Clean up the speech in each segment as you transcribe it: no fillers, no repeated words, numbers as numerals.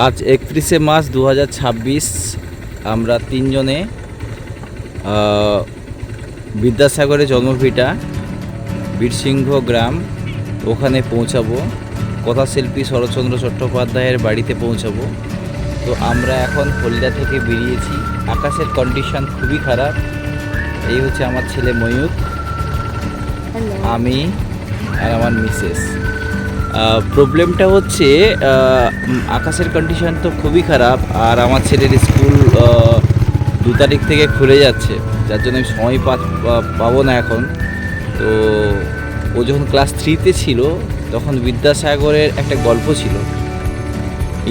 আজ 31শে মার্চ 2026 আমরা তিনজনে বিদ্যাসাগরের জন্মভিটা বীরসিংহ গ্রাম ওখানে পৌঁছাবো। কথাশিল্পী শরৎচন্দ্র চট্টোপাধ্যায়ের বাড়িতে পৌঁছাবো। তো আমরা এখন হলদিয়া থেকে বেরিয়েছি। আকাশের কন্ডিশন খুবই খারাপ। এই হচ্ছে আমার ছেলে ময়ূর, আমি আর আমার মিসেস। প্রবলেমটা হচ্ছে আকাশের কন্ডিশন তো খুবই খারাপ, আর আমার ছেলের স্কুল 2 তারিখ থেকে খুলে যাচ্ছে, যার জন্য আমি সময় পাবো না এখন। তো ও যখন ক্লাস 3-তে ছিল তখন বিদ্যাসাগরের একটা গল্প ছিল,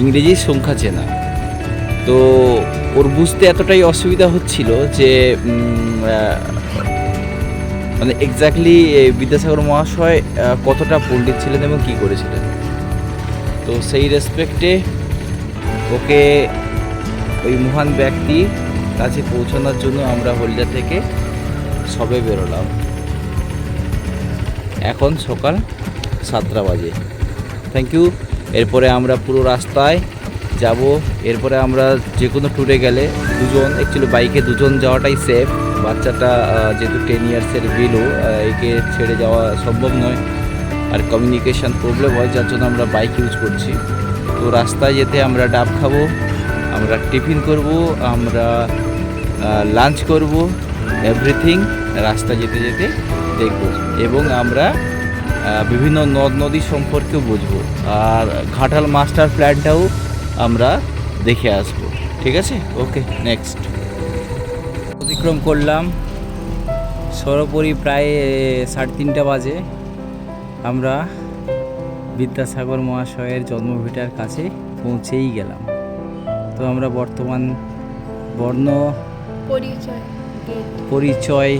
ইংরেজি সংখ্যা চেনা। তো ওর বুঝতে এতটাই অসুবিধা হচ্ছিল যে মানে এক্স্যাক্টলি বিদ্যাসাগর মহাশয় কতটা পণ্ডিত ছিলেন এবং কী করেছিলেন। তো সেই রেসপেক্টে ওকে ওই মহান ব্যক্তি কাছে পৌঁছানোর জন্য আমরা হলদিয়া থেকে সবে বেরোলাম। এখন সকাল 7টা বাজে। Thank you. এরপরে আমরা পুরো রাস্তায় যাব। এরপরে আমরা যে কোনো ট্যুরে গেলে অ্যাকচুয়ালি বাইকে দুজন যাওয়াটাই সেফ। বাচ্চাটা যেহেতু 10 ইয়ার্সের বিলো, একে ছেড়ে যাওয়া সম্ভব নয়, আর কমিউনিকেশান প্রবলেম হয়, যার জন্য আমরা বাইক ইউজ করছি। তো রাস্তায় যেতে আমরা ডাব খাবো, আমরা টিফিন করব, আমরা লাঞ্চ করব, এভরিথিং রাস্তা যেতে যেতে দেখব, এবং আমরা বিভিন্ন নদ নদী সম্পর্কেও বুঝবো, আর ঘাটাল মাস্টার প্ল্যানটাও আমরা দেখে আসবো। ঠিক আছে, ওকে। নেক্সট অতিক্রম করলাম সর্বোপরি প্রায় 3:30 বাজে। আমরা বিদ্যাসাগর মহাশয়ের জন্মভিটার কাছে পৌঁছেই গেলাম। তো আমরা বর্তমান বর্ণ পরিচয়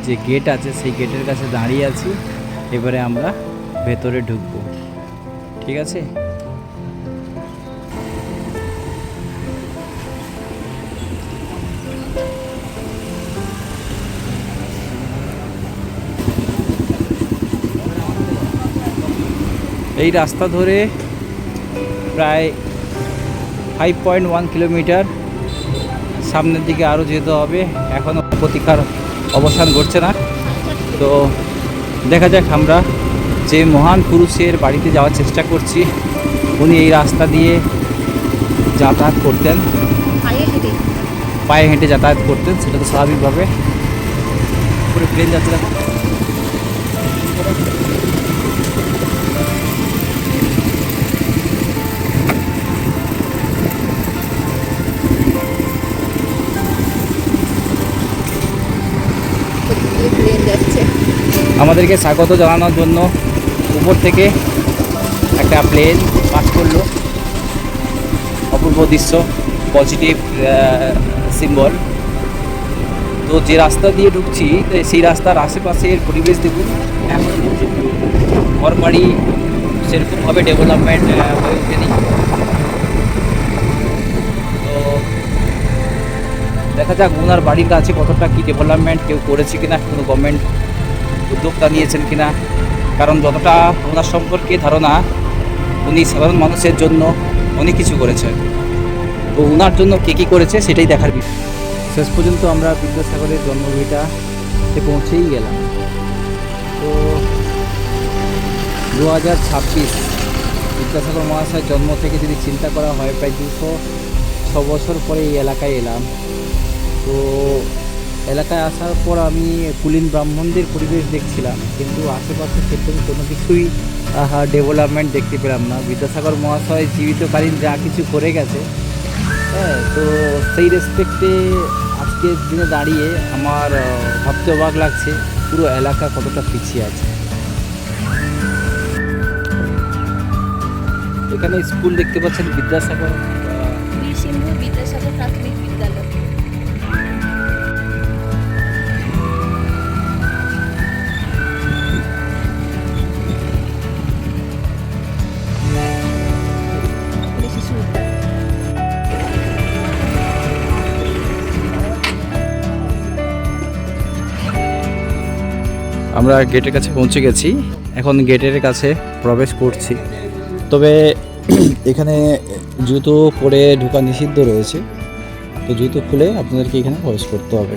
যে গেট আছে সেই গেটের কাছে দাঁড়িয়ে আছি। এবারে আমরা ভেতরে ঢুকবো। ঠিক আছে, এই রাস্তা ধরে প্রায় 5.1 কিলোমিটার সামনের দিকে আরও যেতে হবে। এখনও প্রতীক্ষার অবসান ঘটছে না। তো দেখা যাক, আমরা যে মহান পুরুষের বাড়িতে যাওয়ার চেষ্টা করছি। উনি এই রাস্তা দিয়ে যাতায়াত করতেন, পায়ে হেঁটে যাতায়াত করতেন, সেটা তো স্বাভাবিকভাবে। পুরো প্লেন যাচ্ছে না। আমাদেরকে স্বাগত জানানোর জন্য উপর থেকে একটা প্লেন পাস করলো। অপূর্ব দৃশ্য, পজিটিভ সিম্বল। তো যে রাস্তা দিয়ে ঢুকছি সেই রাস্তার আশেপাশের পরিবেশ দেখুন। এখন ঘর বাড়ি সেরকমভাবে ডেভেলপমেন্ট হয়ে ওঠেনি। তো দেখা যাক ওনার বাড়ির কাছে কতটা কি ডেভেলপমেন্ট কেউ করেছে কিনা, কোনো গভর্নমেন্ট উদ্যোক্তা নিয়েছেন কিনা। কারণ যতটা ওনার সম্পর্কে ধারণা, উনি সাধারণ মানুষের জন্য অনেক কিছু করেছেন। তো ওনার জন্য কে কী করেছে সেটাই দেখার বিষয়। শেষ পর্যন্ত আমরা বিদ্যাসাগরের জন্মভিটাতে পৌঁছেই গেলাম। তো 2026 বিদ্যাসাগর মহাশয়ের জন্ম থেকে যদি চিন্তা করা হয়, প্রায় 206 বছর পরে এই এলাকায় এলাম। তো এলাকায় আসার পর আমি কুলীন ব্রাহ্মণদের পরিবেশ দেখছিলাম, কিন্তু আশেপাশে সেরকম কোনো কিছুই ডেভেলপমেন্ট দেখতে পেলাম না। বিদ্যাসাগর মহাশয় জীবিতকালীন যা কিছু করে গেছে, হ্যাঁ, তো সেই রেসপেক্টে আজকের দিনে দাঁড়িয়ে আমার ভাবতে অবাক লাগছে পুরো এলাকা কতটা পিছিয়ে আছে। এখানে স্কুল দেখতে পাচ্ছেন, বিদ্যাসাগর প্রাথমিক বিদ্যালয়। আমরা গেটের কাছে পৌঁছে গেছি। এখন গেটের কাছে প্রবেশ করছি। তবে এখানে জুতো পরে ঢোকা নিষিদ্ধ রয়েছে, তো জুতো খুলে আপনাদেরকে এখানে প্রবেশ করতে হবে।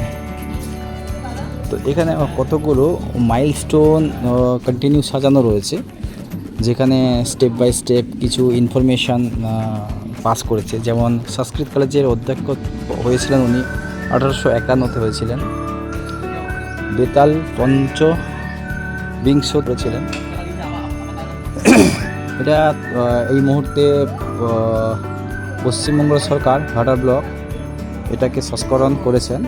তো এখানে কতগুলো মাইলস্টোন কন্টিনিউ সাজানো রয়েছে, যেখানে স্টেপ বাই স্টেপ কিছু ইনফরমেশান পাস করেছে। যেমন সংস্কৃত কলেজের অধ্যক্ষ হয়েছিলেন উনি 1851-তে হয়েছিলেন। বেতাল পঞ্চবিংশ করেছিলেন। এটা এই মুহূর্তে পশ্চিমবঙ্গ সরকার ভাটার ব্লক এটাকে সংস্করণ করেছেন।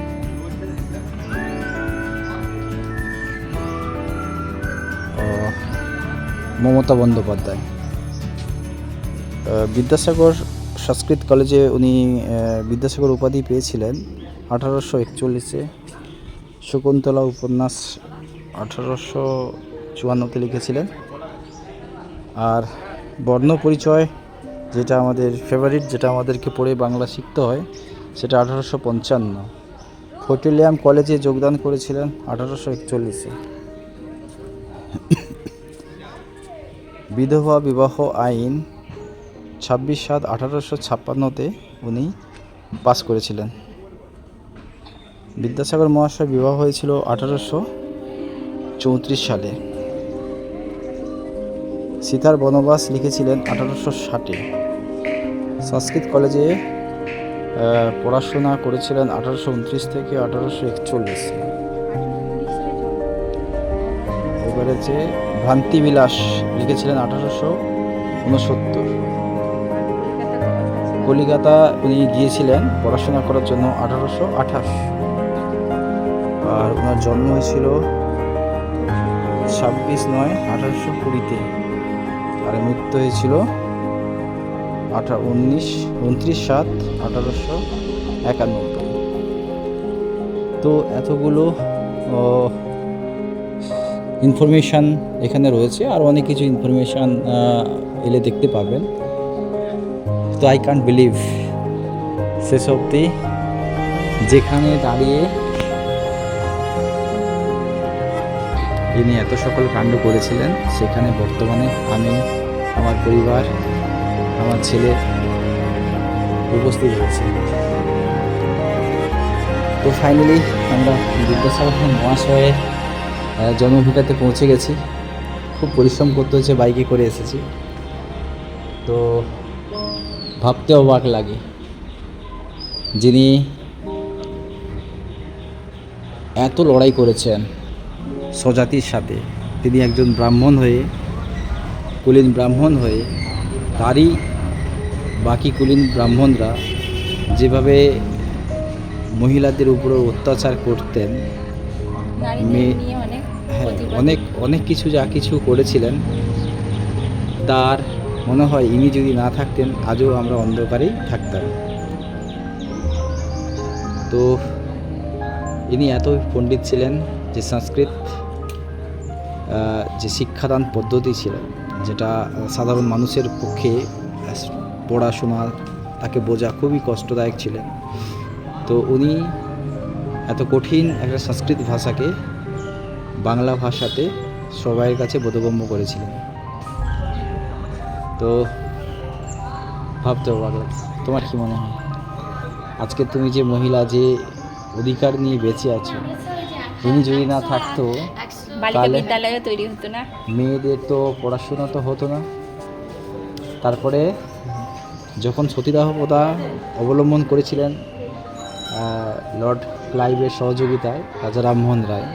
মমতা বন্দ্যোপাধ্যায়। বিদ্যাসাগর সংস্কৃত কলেজে উনি বিদ্যাসাগর উপাধি পেয়েছিলেন 1841-এ। শকুন্তলা উপন্যাস 1854-তে লিখেছিলেন। আর বর্ণ পরিচয়, যেটা আমাদের ফেভারিট, যেটা আমাদেরকে পড়ে বাংলা শিখতে হয়, সেটা 1855। ফোর্ট উইলিয়াম কলেজে যোগদান করেছিলেন 1841-এ। বিধবা বিবাহ আইন 26/7/1856-তে উনি পাস করেছিলেন। বিদ্যাসাগর মহাশয় বিবাহ হয়েছিল 1834 সালে। সীতার বনবাস লিখেছিলেন 1860-এ। সংস্কৃত কলেজে পড়াশোনা করেছিলেন 1829 থেকে 1841। এবারে যে ভ্রান্তিবিলাস লিখেছিলেন 1869। কলিকাতা উনি গিয়েছিলেন পড়াশোনা করার জন্য 1828। আর ওনার জন্ম হয়েছিল 26/9/1820-তে। আর মৃত্যু হয়েছিল 29/7/1891। তো এতগুলো ইনফরমেশান এখানে রয়েছে, আর অনেক কিছু ইনফরমেশান এলে দেখতে পাবেন। তো আই ক্যান্ট বিলিভ শেষ অবধি যেখানে দাঁড়িয়ে ইনি এত সকল কাণ্ড করেছিলেন, সেখানে বর্তমানে আমি, আমার পরিবার, আমার ছেলে উপস্থিত হয়েছে। তো ফাইনালি আমরা বিদ্যাসাগর মহাশয়ের জন্মভিটাতে পৌঁছে গেছি। খুব পরিশ্রম করতে হয়েছে, বাইকে করে এসেছি। তো ভাবতে অবাক লাগে, যিনি এত লড়াই করেছেন স্বজাতির সাথে, তিনি একজন ব্রাহ্মণ হয়ে, কুলীন ব্রাহ্মণ হয়ে, তারই বাকি কুলীন ব্রাহ্মণরা যেভাবে মহিলাদের উপরে অত্যাচার করতেন, অনেক কিছু যা কিছু করেছিলেন, তার মনে হয় ইনি যদি না থাকতেন আজও আমরা অন্ধকারেই থাকতাম। তো ইনি এত পণ্ডিত ছিলেন যে সংস্কৃত যে শিক্ষাদান পদ্ধতি ছিল, যেটা সাধারণ মানুষের পক্ষে পড়াশোনা তাকে বোঝা খুবই কষ্টদায়ক ছিলেন। তো উনি এত কঠিন একটা সংস্কৃত ভাষাকে বাংলা ভাষাতে সবাইয়ের কাছে বোধগম্য করেছিলেন। তো ভাবতে অবাক লাগছে। তোমার কি মনে হয়, আজকে তুমি যে মহিলা, যে অধিকার নিয়ে বেঁচে আছো, তুমি যদি না থাকতো তাহলে তৈরি হতো না, মেয়েদের তো পড়াশোনা তো হতো না। তারপরে যখন সতীদাহ প্রথা অবলম্বন করেছিলেন লর্ড ক্লাইভের সহযোগিতায় রাজা রামমোহন রায়,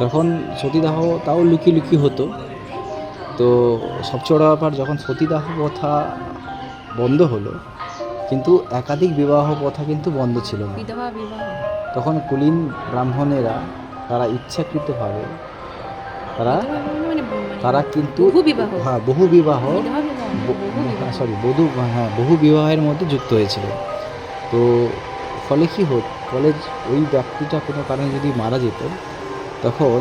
তখন সতীদাহ তাও লুকিয়ে লুকিয়ে হতো। তো সবচেয়ে বড় ব্যাপার, যখন সতীদাহ প্রথা বন্ধ হলো, কিন্তু একাধিক বিবাহ প্রথা কিন্তু বন্ধ ছিল না। তখন কুলীন ব্রাহ্মণেরা তারা ইচ্ছাকৃতভাবে তারা কিন্তু বহু বিবাহের মধ্যে যুক্ত হয়েছিল। তো ফলে কী ফলে ওই ব্যক্তিটা কোনো কারণে যদি মারা যেত, তখন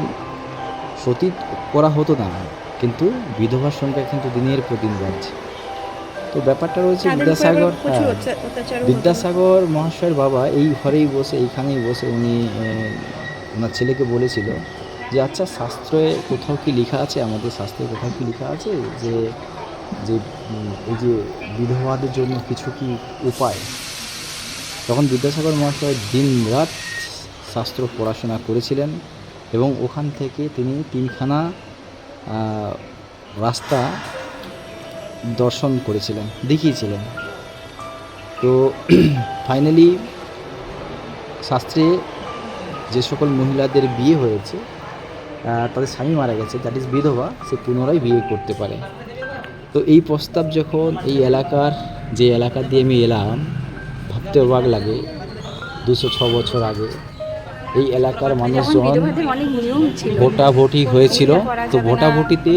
সতী করা হতো না, কিন্তু বিধবার সংখ্যা কিন্তু দিনের পর দিন বাড়ছে। তো ব্যাপারটা রয়েছে বিদ্যাসাগর মহাশয়ের বাবা এই ঘরেই বসে, এইখানেই বসে উনি ওনার ছেলেকে বলেছিল যে আচ্ছা, শাস্ত্রে কোথাও কি লেখা আছে, আমাদের শাস্ত্রে কোথাও কি লেখা আছে যে এই যে বিধবাদের জন্য কিছু কি উপায়, তখন বিদ্যাসাগর মহাশয় দিন রাত শাস্ত্র পড়াশোনা করেছিলেন এবং ওখান থেকে তিনি 3খানা রাস্তা দর্শন করেছিলেন, দেখিয়েছিলেন। তো ফাইনালি শাস্ত্রে যে সকল মহিলাদের বিয়ে হয়েছে, তাদের স্বামী মারা গেছে, দ্যাট ইজ বিধবা, সে পুনরায় বিয়ে করতে পারে। তো এই প্রস্তাব যখন এই এলাকার, যে এলাকা দিয়ে আমি এলাম, ভাবতে অবাক লাগে, 206 বছর আগে এই এলাকার মানুষজন ভোটাভুটি হয়েছিল। তো ভোটাভুটিতে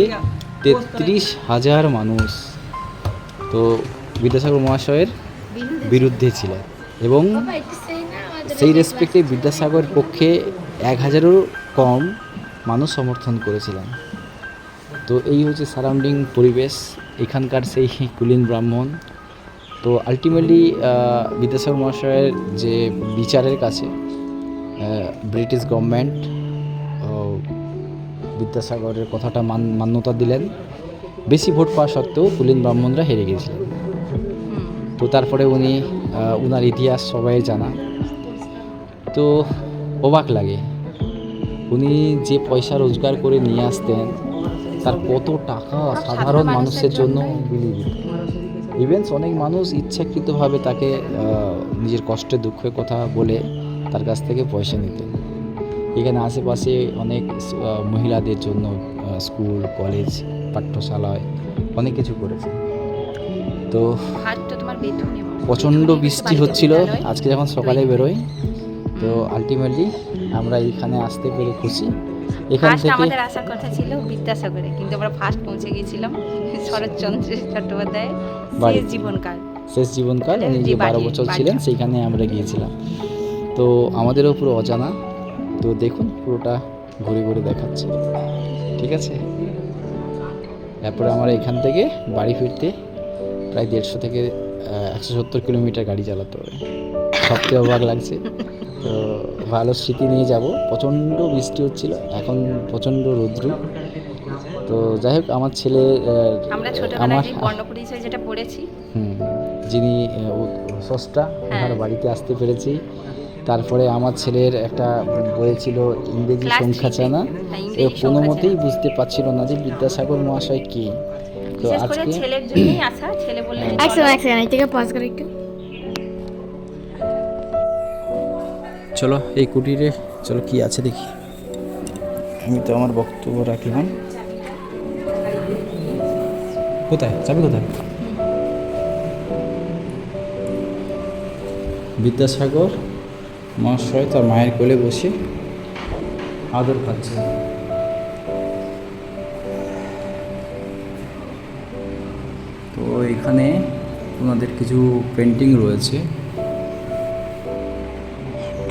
33,000 মানুষ তো বিদ্যাসাগর মহাশয়ের বিরুদ্ধে ছিলেন এবং সেই রেসপেক্টে বিদ্যাসাগরের পক্ষে 1,000-এরও কম মানুষ সমর্থন করেছিলেন। তো এই হচ্ছে সারাউন্ডিং পরিবেশ এখানকার, সেই কুলীন ব্রাহ্মণ। তো আলটিমেটলি বিদ্যাসাগর মহাশয়ের যে বিচারের কাছে ব্রিটিশ গভর্নমেন্ট বিদ্যাসাগরের কথাটা মান্যতা দিলেন। বেশি ভোট পাওয়া সত্ত্বেও কুলীন ব্রাহ্মণরা হেরে গিয়েছিলেন। তো তারপরে উনার ইতিহাস সবাই জানা। তো অবাক লাগে, উনি যে পয়সা রোজগার করে নিয়ে আসতেন, তার কত টাকা সাধারণ মানুষের জন্য বিলিয়ে দিতেন। ইভেন্স অনেক মানুষ ইচ্ছাকৃতভাবে তাকে নিজের কষ্টের দুঃখের কথা বলে তার কাছ থেকে পয়সা নিতেন। এখানে আশেপাশে অনেক মহিলাদের জন্য স্কুল, কলেজ, পাঠ্যশালায় অনেক কিছু করেছে। তো প্রচণ্ড বৃষ্টি হচ্ছিল আজকে যখন সকালে বেরোই। তো আলটিমেটলি আমরা এইখানে আসতে পেরে খুশি। এখান থেকে আমাদের আসার কথা ছিল বিদ্যাসাগরে, কিন্তু আমরা ফার্স্ট পৌঁছে গিয়েছিলাম শরৎচন্দ্র চট্টোপাধ্যায়ের শেষ জীবনকাল, উনি যে 12 বছর ছিলেন সেইখানে আমরা গিয়েছিলাম। তো আমাদেরও পুরো অজানা। তো দেখুন পুরোটা ঘুরে ঘুরে দেখাচ্ছি, ঠিক আছে? তারপরে আমরা এখান থেকে বাড়ি ফিরতে প্রায় 150 থেকে 170 কিলোমিটার গাড়ি চালাতে হবে। সবচেয়ে অবাক লাগছে। তো ভালো স্মৃতি নিয়ে যাব। প্রচণ্ড বৃষ্টি হচ্ছিল, এখন প্রচণ্ড রৌদ্র। তো যাই হোক, আমার ছেলে, আমার যেটা পড়েছি, যিনি স্রষ্টা, ওনার বাড়িতে আসতে পেরেছি। তারপরে আমার ছেলের একটা বই ছিল ইংরেজি সংখ্যা জানা, কোনো মতেই বুঝতে পারছিল না যে বিদ্যাসাগর মহাশয় কে। তো আজকে ছেলের জন্যই আসা, ছেলে বললেন চলো এই কুটিরে, চলো কি আছে দেখি। আমি তো আমার বক্তব্য রাখলাম। কোথায় যাবে, কোথায়? বিদ্যাসাগর মহাশয় তার মায়ের কোলে বসে আদর খাচ্ছে। তো এখানে ওনাদের কিছু পেন্টিং রয়েছে।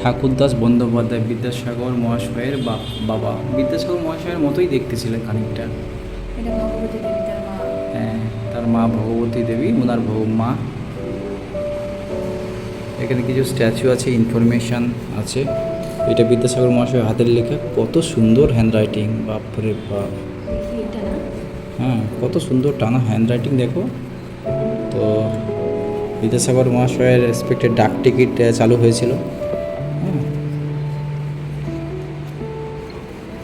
ঠাকুরদাস বন্দ্যোপাধ্যায় বিদ্যাসাগর মহাশয়ের বাবা, বিদ্যাসাগর মহাশয়ের মতোই দেখতে ছিলেন খানিকটা। হ্যাঁ, তার মা ভগবতী দেবী, ওনার মা। এখানে কিছু স্ট্যাচু আছে, ইনফরমেশান আছে। এটা বিদ্যাসাগর মহাশয়ের হাতের লেখা, কত সুন্দর হ্যান্ডরাইটিং, বাপরে বাপ। হ্যাঁ, কত সুন্দর টানা হ্যান্ডরাইটিং দেখো। তো বিদ্যাসাগর মহাশয়ের রেসপেক্টে ডাক টিকিট চালু হয়েছিল।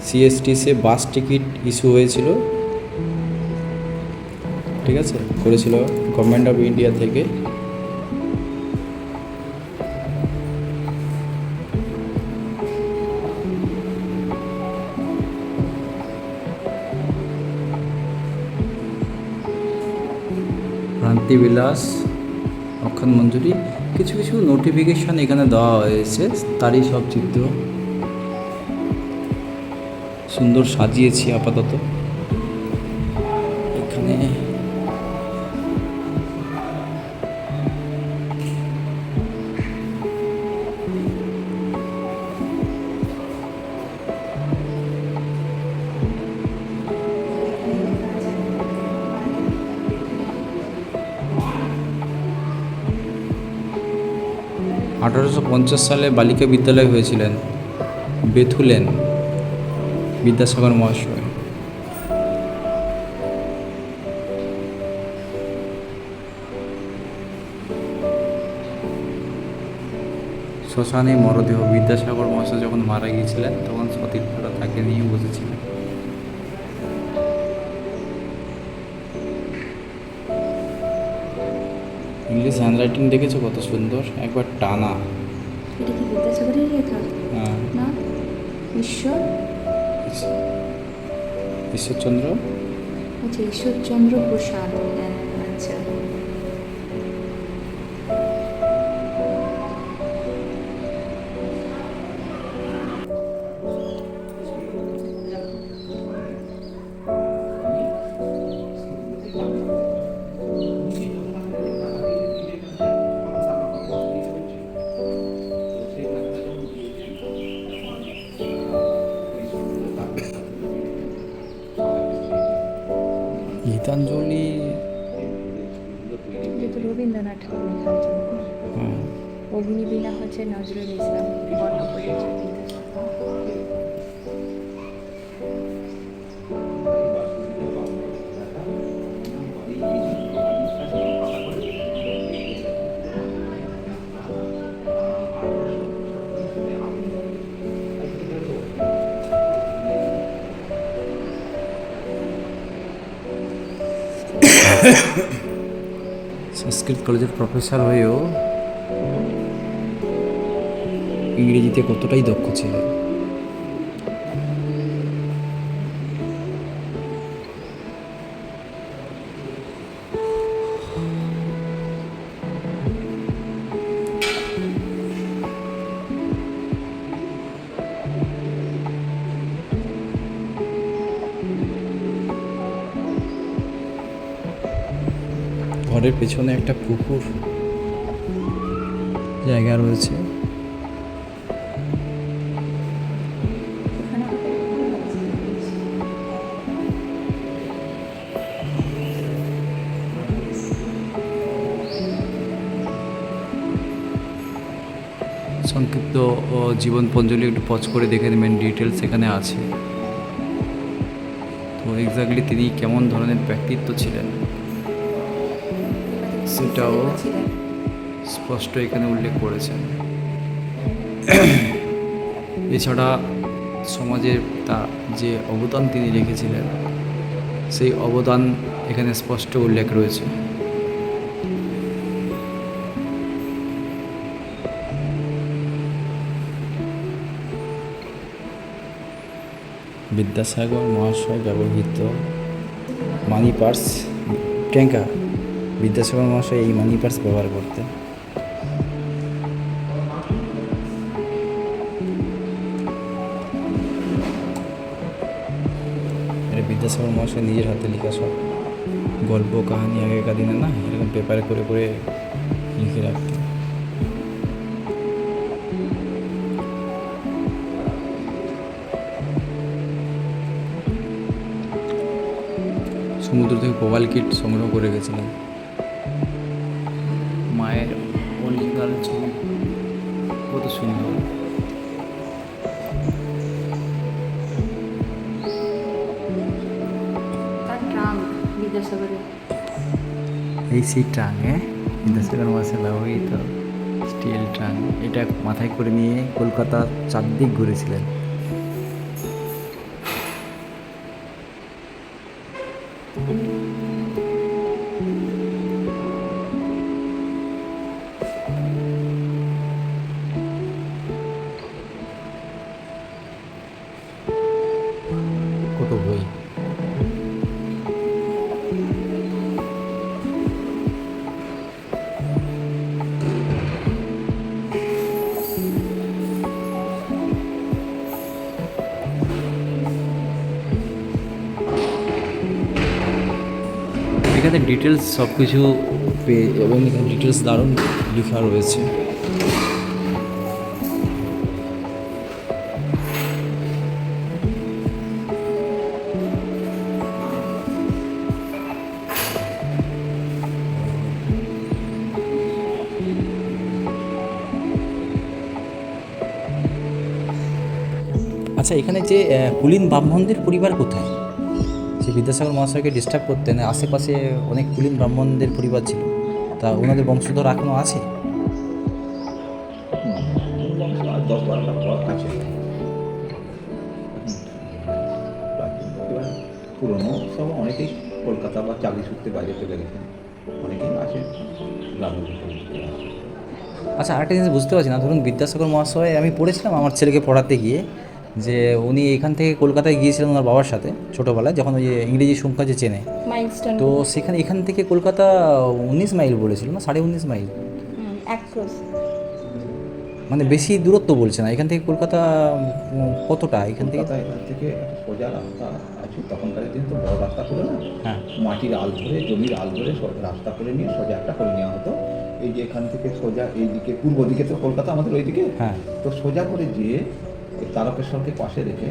সিএসটিসে বাস টিকিট ইস্যু হয়েছিল, ঠিক আছে, করেছিল গভর্নমেন্ট অফ ইন্ডিয়া থেকে। ভ্রান্তিবিলাস, অক্ষণ মঞ্জুরি, কিছু কিছু নোটিফিকেশান এখানে দেওয়া হয়েছে, তারই সব চিত্র সুন্দর সাজিয়েছি আপাতত এখানে। সালে বালিকা বিদ্যালয় হয়েছিলেন বেথুলেন বিদ্যাসাগর মহাশয়। শ্মশানে মরদেহ বিদ্যাসাগর মহাশয় যখন মারা গিয়েছিলেন তখন সতীর্থরা তাকে নিয়ে বসেছিলেন। ইংলিশ হ্যান্ডরাইটিং দেখেছো কত সুন্দর, একবার টানা। এটা কি বিদ্যাসাগরের লেখা? হ্যাঁ, না, ঈশ্বর, ঈশ্বরচন্দ্র। আচ্ছা, ঈশ্বরচন্দ্র প্রসাদ। হ্যাঁ, আচ্ছা। গীতাঞ্জলি। এটা তো রবীন্দ্রনাথ ঠাকুর লেখা আছে। হ্যাঁ, অগ্নিবীণা হচ্ছে নজরুল ইসলাম বর্ণ পরিচয়। সংস্কৃত কলেজের প্রফেসর হয়েও ইংরেজিতে কতটাই দক্ষ ছিলেন। ঘরের পেছনে একটা পুকুর জায়গা রয়েছে। সংক্ষিপ্ত জীবন পঞ্জলি একটু পজ করে দেখে নেবেন, ডিটেলস এখানে আছে। তো এক্স্যাক্টলি তিনি কেমন ধরনের ব্যক্তিত্ব ছিলেন সেটাও স্পষ্ট এখানে উল্লেখ করেছেন। এছাড়া সমাজের তার যে অবদান তিনি রেখেছিলেন সেই অবদান এখানে স্পষ্ট উল্লেখ রয়েছে। বিদ্যাসাগর মহাশয় ব্যবহৃত মানি পার্স। প্রিয়াঙ্কা, বিদ্যাসাগর মহাশয় এই মানি পার্স ব্যবহার করতেন। এটা বিদ্যাসাগর মহাশয় নিজের হাতে লেখা সব গল্প কাহিনী আগেকার দিনে না এরকম পেপারে করে করে লিখে রাখতেন। সমুদ্র থেকে প্রবাল কিট সংগ্রহ করে গেছিলেন। মায়ের অলিঙ্গার ছবি কত সুন্দর। তার ট্রাঙ্ক বিদ্যাসাগরের। এই সেই ট্রাঙ্ক, হ্যাঁ, বিদ্যাসাগর মাসে ব্যবহৃত স্টিল ট্রাঙ্ক। এটা মাথায় করে নিয়ে কলকাতা চারদিক ঘুরেছিলেন। কত বই। এখানে ডিটেলস সব কিছু পেয়ে এবং এখানে ডিটেলস দারুণ লেখা রয়েছে। আচ্ছা, এখানে যে কুলীন ব্রাহ্মণদের পরিবার কোথায়? যে বিদ্যাসাগর মহাশয়কে ডিস্টার্ব করতেন, আশেপাশে অনেক কুলীন ব্রাহ্মণদের পরিবার ছিল, তা ওনাদের বংশধর এখনও আছে? পুরনো সব অনেকেই কলকাতা বা চাকরি সূত্রে বাইরে চলে গেছেন, অনেকেই আছে গ্রামের ভিতরে। আচ্ছা, আরেকটা জিনিস বুঝতে পারছি না, ধরুন বিদ্যাসাগর মহাশয় আমি পড়েছিলাম আমার ছেলেকে পড়াতে গিয়ে যে উনি এখান থেকে কলকাতায় গিয়েছিলেন ওনার বাবার সাথে ছোটোবেলায়, যখন ওই যে ইংরেজি সংখ্যা যে চেনে, মাইলস্টোন তো সেখানে এখান থেকে কলকাতা 19 মাইল বলেছিল না, 19.5 মাইল, এক ক্রোশ। মানে বেশি দূরত্ব বলছে না এখান থেকে কলকাতা। কতটা এখান থেকে? কলকাতা এখান থেকে একটা সোজা রাস্তা আছে, তখনকার দিন তো বড় রাস্তা ছিল না, হ্যাঁ মাটির আল ধরে জমির আল ধরে রাস্তা করে নিয়ে সোজা একটা করে নেওয়া হতো। এই যে এখান থেকে সোজা এই দিকে পূর্ব দিকে তো কলকাতা আমাদের ওই দিকে, হ্যাঁ তো সোজা করে গিয়ে ওই তারকেশ্বরকে পাশে রেখে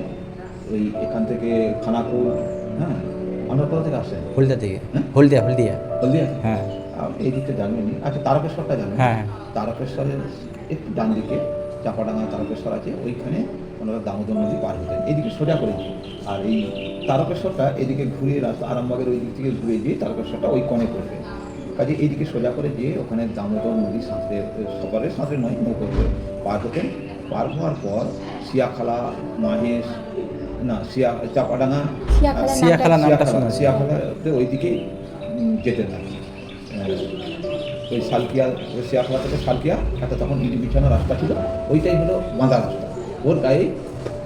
ওই এখান থেকে খানাকুল, হ্যাঁ আমরা কোথা থেকে আসেন? হলদিয়া থেকে। হ্যাঁ? হলদিয়া। হলদিয়া, হ্যাঁ এই দিকটা জানবেনি। আচ্ছা, তারকেশ্বরটা জানেন? হ্যাঁ তারকেশ্বরের একটু ডান দিকে চাপাডাঙ্গা তারকেশ্বর আছে, ওইখানে ওনারা দামোদর নদী পার হতেন এইদিকে সোজা করে। আর এই তারকেশ্বরটা এদিকে ঘুরে রাস্তা আরামবাগের ওই দিক থেকে ঘুরে গিয়ে তারকেশ্বরটা ওই কোণে পড়বে। কাজে এইদিকে সোজা করে গিয়ে ওখানে দামোদর নদী সাঁতরে, সকালের সাঁতরে নয়, নৌকো করে পার হতেন। পার হওয়ার পর শিয়াখালা, মাহেশ, না চাপাডাঙ্গা, সিয়াখালা নামটা শুনেছি। শিয়াখালাতে ওইদিকেই যেতেন আর কি। ওই সালকিয়া, ওই শিয়াখালা থেকে সালকিয়া একটা তখন ইট বিছানো রাস্তা ছিল, ওইটাই হলো বাঁধা রাস্তা, ওর গায়ে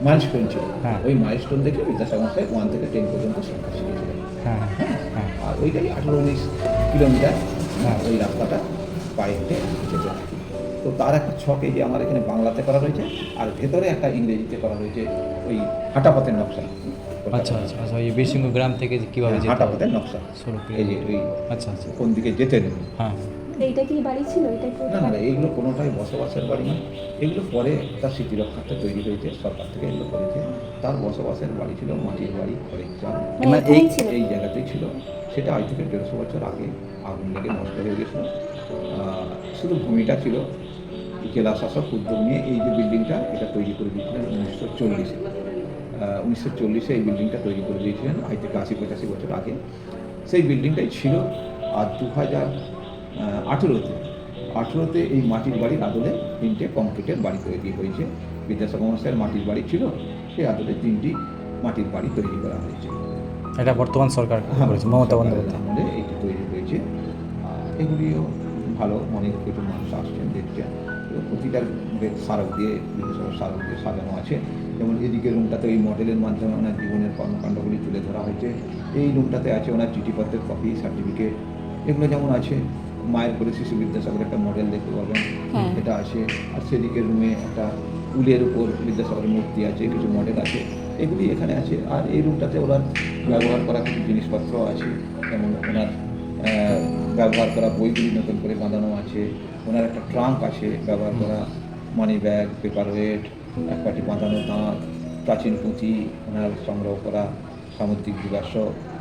মাইলস্টোন ছিল। হ্যাঁ। ওই মাইলস্টোন দেখে বিদ্যাসাগর মশাই 1 থেকে 10 পর্যন্ত শিক্ষা শিখেছিলেন। হ্যাঁ হ্যাঁ আর ওইটাই 18-19 কিলোমিটার হ্যাঁ। ওই রাস্তাটা পায়ে হেঁটে যেতে আর কি। তো তার একটা ছক এই যে আমার এখানে বাংলাতে করা রয়েছে, আর ভেতরে একটা ইংরেজিতে করা রয়েছে ওই হাঁটাপথের নকশা। আচ্ছা আচ্ছা আচ্ছা, ওই বীরসিংহ গ্রাম থেকে কীভাবে যেতে হবে? হাঁটাপথের নকশা, 16 এই যে ওই আচ্ছা আচ্ছা কোন দিকে যেতে নেবে। হ্যাঁ এইটা কি বাড়ি ছিল? এটা কি না না, এইগুলো কোনোটাই বসবাসের বাড়ি নয়, এগুলো পরে তার স্মৃতি রক্ষার্থে তৈরি হয়েছে, সরকার থেকে এগুলো করেছে। তার বসবাসের বাড়ি ছিল মাটির বাড়ি, খড়ের চাল, মানে এখানেই ছিল? এই জায়গাতেই ছিল। সেটা আজ থেকে 150 বছর আগে আগুন লেগে নষ্ট হয়ে গেছিল। শুধু ভূমিটা ছিল। জেলা শাসক উদ্যোগ নিয়ে এই যে বিল্ডিংটা এটা তৈরি করে দিয়েছিলেন 1940-এ। 1940-এ এই বিল্ডিংটা তৈরি করে দিয়েছিলেন, আজ থেকে 80-85 বছর আগে সেই বিল্ডিংটাই ছিল। আর 2018-তে এই মাটির বাড়ির আদলে 3টে কংক্রিটের বাড়ি তৈরি হয়েছে। বিদ্যাসাগর মশাইয়ের মাটির বাড়ি ছিল, সেই আদলে 3টি মাটির বাড়ি তৈরি করা হয়েছে। এটা বর্তমান সরকার করেছে, মমতা বন্দ্যোপাধ্যায়। আমলে এইটি তৈরি হয়েছে। এগুলিও ভালো, অনেক কিছু মানুষ আসছেন দেখছেন। তো প্রতিটা স্মারক দিয়ে, বিদ্যাসাগর স্মারক দিয়ে সাজানো আছে। যেমন এদিকে রুমটাতে ওই মডেলের মাধ্যমে ওনার জীবনের কর্মকাণ্ডগুলি তুলে ধরা হয়েছে। এই রুমটাতে আছে ওনার চিঠিপত্রের কপি, সার্টিফিকেট, এগুলো যেমন আছে। মায়ের করে শিশু বিদ্যাসাগরের একটা মডেল দেখতে পাবেন, হ্যাঁ। এটা আছে। আর সেদিকে রুমে একটা উলের উপর বিদ্যাসাগরের মূর্তি আছে, কিছু মডেল আছে, এগুলি এখানে আছে। আর এই রুমটাতে ওনার ব্যবহার করা কিছু জিনিসপত্র আছে, যেমন ওনার ব্যবহার করা বইগুলি নতুন করে বাঁধানো আছে। ওনার একটা ট্রাঙ্ক আছে ব্যবহার করা, মানি ব্যাগ, পেপার ওয়েট, এক পাটি বাঁধানো দাঁত, প্রাচীন পুঁথি, ওনার সংগ্রহ করা সামুদ্রিক জীবাশ্ম,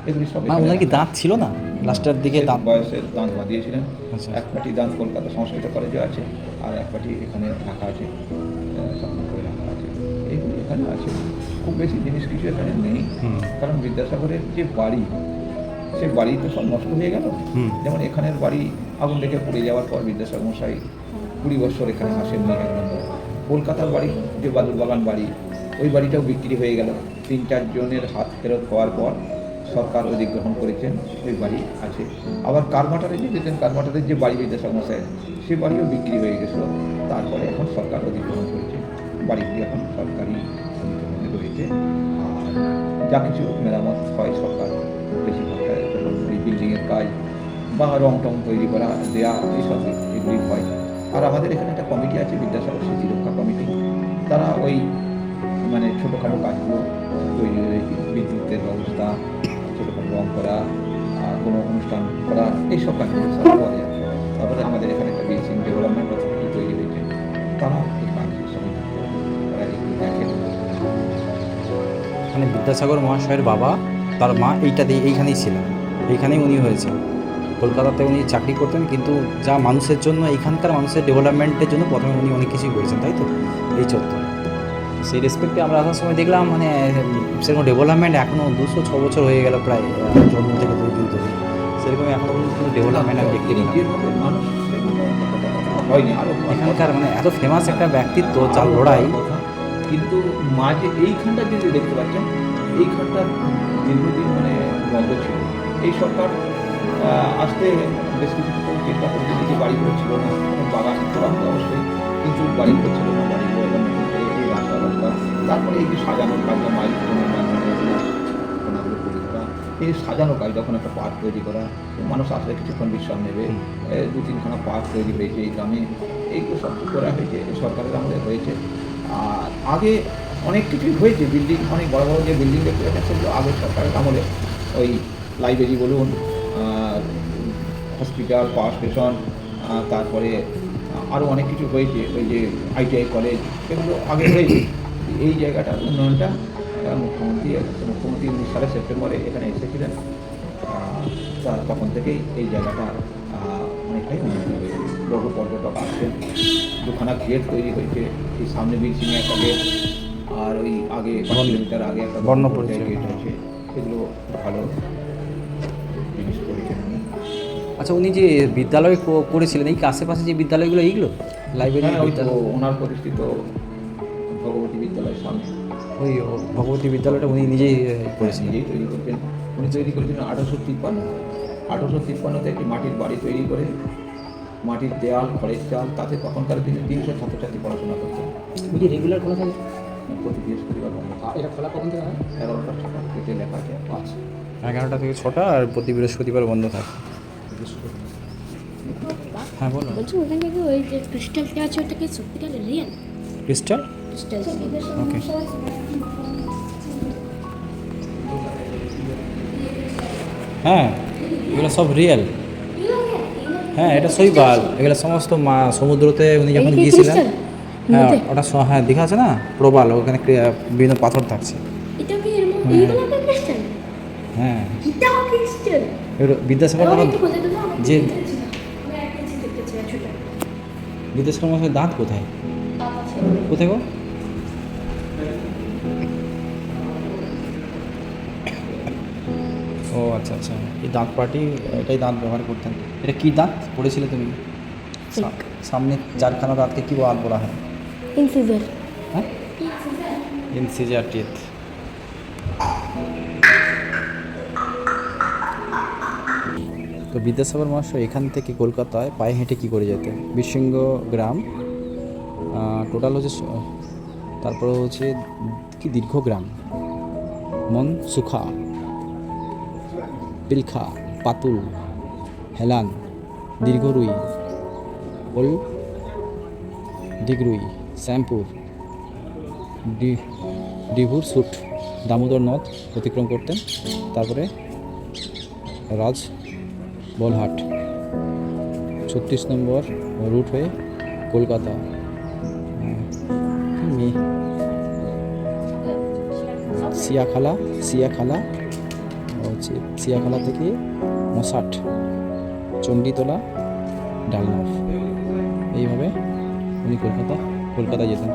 এগুলি সব মানে ওনার কি দাঁত ছিল না লাস্টের দিকে? দাঁত বয়সের দাঁত বাঁধিয়েছিলেন। আচ্ছা। এক পাটি দাঁত কলকাতা সংস্কৃত কলেজে আছে, আর এক পাটি এখানে রাখা আছে, সংগ্রহ করে রাখা আছে। এইগুলি এখানে আছে। খুব বেশি জিনিস কিছু এখানে নেই, কারণ বিদ্যাসাগরের যে বাড়ি, সে বাড়ি তো সব নষ্ট হয়ে গেল। যেমন এখানের বাড়ি আগুন লেগে পড়ে যাওয়ার পর বিদ্যাসাগর মশাই 20 বছর এখানে আসেননি। এক নম্বর কলকাতার বাড়ি যে বাদুর বাগান বাড়ি, ওই বাড়িটাও বিক্রি হয়ে গেল। 3-4 জনের হাত ফেরত হওয়ার পর সরকার অধিগ্রহণ করেছেন, ওই বাড়ি আছে। আবার কারমাটারে যে যেতেন, কারমাটারের যে বাড়ি বিদ্যাসাগর মশাই, সে বাড়িও বিক্রি হয়ে গেছিলো। তারপরে এখন সরকার অধিগ্রহণ করেছে, বাড়িটি এখন সরকারি অধিগ্রহণে রয়েছে। আর যা কিছু মেরামত হয় সরকার বেশিরভাগটা এই বিল্ডিংয়ের কাজ বা রং টং তৈরি করা, দেয়া, এইসব এগুলি হয়। আর আমাদের এখানে একটা কমিটি আছে, বিদ্যাসাগর স্মৃতি রক্ষা কমিটি। তারা ওই মানে ছোটোখাটো কাজগুলো তৈরি হয়েছে, বিদ্যুতের ব্যবস্থা, ছোটোখাটো রং করা, আর কোনো অনুষ্ঠান করা, এইসব কাজগুলো সব করে। তারপরে আমাদের এখানে একটা বিল্ডিং ডেভেলপমেন্ট অথরিটি তৈরি হয়েছে, তারা এই কাজের সঙ্গে যুক্ত, তারা এগুলো দেখেন। মানে বিদ্যাসাগর মহাশয়ের বাবা, তার মা এইখানেই ছিলেন, এইখানেই উনি হয়েছেন। কলকাতাতে উনি চাকরি করতেন, কিন্তু যা মানুষের জন্য, এখানকার মানুষের ডেভেলপমেন্টের জন্য প্রথমে উনি অনেক কিছুই করেছেন, তাই তো? এই চত্বর সেই রেসপেক্টে আমরা আসার সময় দেখলাম মানে সেরকম ডেভেলপমেন্ট এখনও 206 বছর হয়ে গেল প্রায় জন্ম থেকে তৈরি ধরে, সেরকম এখনও কোনো ডেভেলপমেন্ট আমি দেখতে পেলাম। যেভাবে মানুষ সেগুলো হয়নি, আরও এখানকার মানে এত ফেমাস একটা ব্যক্তিত্ব, যার লড়াই। কিন্তু মাঝে এইখানটা যদি দেখতে পাচ্ছেন, এই ঘাটটা দীর্ঘদিন মানে বন্ধ ছিল। এই সরকার আসতে বেশ কিছু চিন্তা করতে যে বাড়িগুলো ছিল না, এখন বাগান করা হতো অবশ্যই, কিন্তু বাড়িগুলো ছিল না, বাড়িগুলো এবার নতুন করে এই রাস্তা তারপরে এই যে সাজানোর কাজ বা মাইল এই সাজানো কাজ, যখন একটা পার্ক তৈরি করা, মানুষ আসলে কিছুক্ষণ বিশ্রাম নেবে, 2-3খানা পার্ক তৈরি হয়েছে এই গ্রামে, এইগুলো সব করা হয়েছে সরকারের আমলে হয়েছে। আর আগে অনেক কিছুই হয়েছে, বিল্ডিং অনেক বড় বড় যে বিল্ডিং দেখতে পাচ্ছেন সেগুলো আগে সরকারের আমলে, ওই লাইব্রেরি বলুন, হসপিটাল, পাওয়ার স্টেশন, তারপরে আরও অনেক কিছু হয়েছে, ওই যে ITI কলেজ, এগুলো আগে হয়েছে। এই জায়গাটার উন্নয়নটা মুখ্যমন্ত্রী 19 সালের সেপ্টেম্বরে এখানে এসেছিলেন, তখন থেকেই এই জায়গাটা অনেকটাই উন্নতি হয়েছে। বহু পর্যটক আসছেন, 2খানা গেট তৈরি হয়েছে, এই সামনে বিলসিংয়ে একটা গেট, আর ওই আগে 5 কিলোমিটার আগে একটা বর্ণপরিচয় গেট আছে, এগুলো ভালো জিনিস করেছেন উনি। আচ্ছা, উনি যে বিদ্যালয় করেছিলেন, এই আশেপাশে যে বিদ্যালয়গুলো এইগুলো লাইব্রেরি হ্যাঁ, ওই তো বিদ্যালয়, ওনার প্রতিষ্ঠিত ভগবতী বিদ্যালয়ের সামনে ওই ভগবতী বিদ্যালয়টা উনি নিজেই করেছিলেন। নিজেই তৈরি করতেন। উনি তৈরি করেছিলেন 1853 একটি মাটির বাড়ি তৈরি করে, মাটির দেয়াল, খড়ের চাল, তাতে তখনকার দিনে 300 ছাত্রছাত্রী পড়াশোনা করতেন। উনি রেগুলার খোলা থাকে? প্রতি বৃহস্পতিবার বন্ধ। এটা খোলা কখন থেকে হয়? 11টা 6টা কেটে লেখা আছে। আচ্ছা, 11টা থেকে 6টা, আর প্রতি বৃহস্পতিবার বন্ধ থাকে। হ্যাঁ, বলো। বলছি ওখানে কি ওই যে ক্রিস্টালটা আছে ওটা কি সত্যিকার রিয়েল ক্রিস্টাল? ক্রিস্টাল? ওকে। হ্যাঁ, এগুলো সব রিয়েল। হ্যাঁ, এটা শৈবাল, এগুলো সমস্ত সমুদ্রতে উনি যখন গিয়েছিলেন, হ্যাঁ ওটা হ্যাঁ দীঘা আছে না, প্রবাল, ওখানে বিভিন্ন পাথর থাকছে। এটা কি এর মধ্যে এইগুলো কি ক্রিস্টাল? হ্যাঁ, এটা ক্রিস্টাল। এগুলো বিদ্যাসাগর যখন যে ছোট বিদ্যাসাগর মশাই দাঁত কোথায় কোথায় গো? ও আচ্ছা আচ্ছা, এই দাঁত পার্টি এটাই দাঁত ব্যবহার করতেন। এটা কি দাঁত পড়েছিলে তুমি? সামনে 4খানা দাঁতকে কি দাঁত বলা হয়? ইনসিজার। হ্যাঁ, ইনসিজার টিথ। তো বিদ্যাসাগর মহাশয় এখান থেকে কলকাতায় পায়ে হেঁটে কী করে যেতেন? বিশৃঙ্গ গ্রাম টোটাল হচ্ছে, তারপরে হচ্ছে কি দীর্ঘ গ্রাম, মনসুখা, পিলখা, পাতুল, হেলান, দীর্ঘরুই, ওল দিগরুই, শ্যামপুর, ডিভুর সুট, দামোদর নদ অতিক্রম করতেন, তারপরে রাজ বলহাট 36 নম্বর রুট হয়ে কলকাতা, সিয়াখালা হচ্ছে, সিয়াখালা থেকে মশাট, চণ্ডীতলা, ডালনাফ, এইভাবে উনি কলকাতা যেতেন।